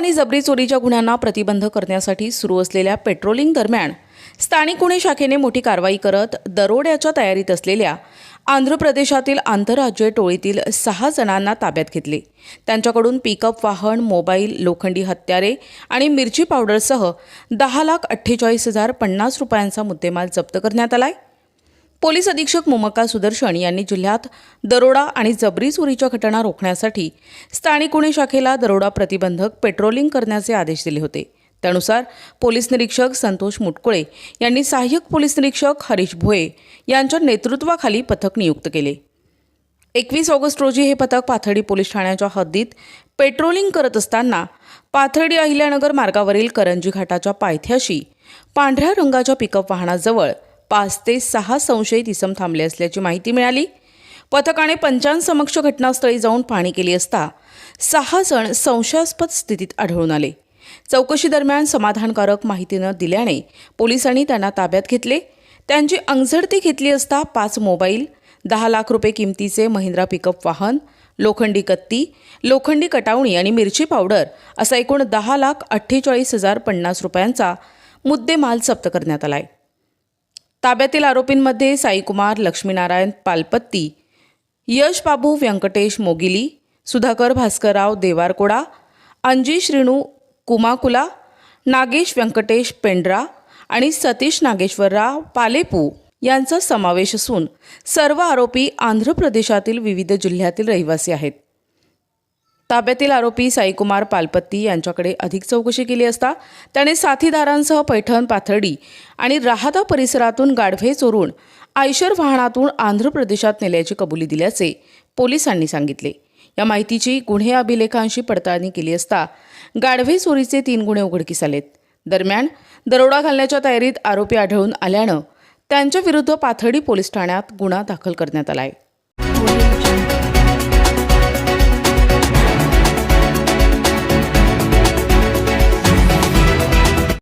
आणि जबरी चोरीच्या गुन्ह्यांना प्रतिबंध करण्यासाठी सुरू असलेल्या पेट्रोलिंग दरम्यान स्थानिक गुन्हे शाखेने मोठी कारवाई करत दरोड्याच्या तयारीत असलेल्या आंध्र प्रदेशातील आंतरराज्य टोळीतील 6 जणांना ताब्यात घेतले। त्यांच्याकडून पिकअप वाहन, मोबाईल, लोखंडी हत्यारे आणि मिरची पावडरसह 10,48,050 रुपयांचा मुद्देमाल जप्त करण्यात आलाय। पोलीस अधीक्षक मुमक्का सुदर्शन यांनी जिल्ह्यात दरोडा आणि जबरी चोरीच्या घटना रोखण्यासाठी स्थानिक गुन्हे शाखेला दरोडा प्रतिबंधक पेट्रोलिंग करण्याचे आदेश दिले होते। त्यानुसार पोलीस निरीक्षक संतोष मुटकुळे यांनी सहाय्यक पोलीस निरीक्षक हरीश भोये यांच्या नेतृत्वाखाली पथक नियुक्त केले। 21 ऑगस्ट रोजी हे पथक पाथर्डी पोलीस ठाण्याच्या हद्दीत पेट्रोलिंग करत असताना पाथर्डी अहिल्यानगर मार्गावरील करंजी घाटाच्या पायथ्याशी पांढऱ्या रंगाच्या पिकअप वाहनाजवळ 5 ते 6 संशयित इसम थांबले असल्याची माहिती मिळाली। पथकाने पंचांसमक्ष घटनास्थळी जाऊन पाहणी केली असता 6 जण संशयास्पद स्थितीत आढळून आले। चौकशी दरम्यान समाधानकारक माहिती न दिल्याने पोलिसांनी त्यांना ताब्यात घेतले। त्यांची अंगझडती घेतली असता 5 मोबाईल, 10 लाख रुपये किमतीचे महिंद्रा पिकअप वाहन, लोखंडी कत्ती, लोखंडी कटावणी आणि मिरची पावडर असा एकूण 10,48,050 रुपयांचा मुद्देमाल जप्त करण्यात आलाय। ताब्यातील आरोपींमध्ये साईकुमार लक्ष्मीनारायण पालपत्ती, यश बाबू व्यंकटेश मोगिली, सुधाकर भास्करराव देवारकोडा, अंजी श्रीणू कुमाकुला, नागेश व्यंकटेश पेंड्रा आणि सतीश नागेश्वरराव पालेपू यांचा समावेश असून सर्व आरोपी आंध्र प्रदेशातील विविध जिल्ह्यातील रहिवासी आहेत। ताब्यातील आरोपी साईकुमार पालपत्ती यांच्याकडे अधिक चौकशी केली असता त्याने साथीदारांसह पैठण, पाथर्डी आणि राहाता परिसरातून गाढवे चोरून आयशर वाहनातून आंध्र प्रदेशात नेल्याची कबुली दिल्याचे पोलिसांनी सांगितले। या माहितीची गुन्हे अभिलेखांशी पडताळणी केली असता गाढवे चोरीचे 3 गुन्हे उघडकीस आलेत। दरम्यान दरोडा घालण्याच्या तयारीत आरोपी आढळून आल्यानं त्यांच्याविरुद्ध पाथर्डी पोलीस ठाण्यात गुन्हा दाखल करण्यात आलाय।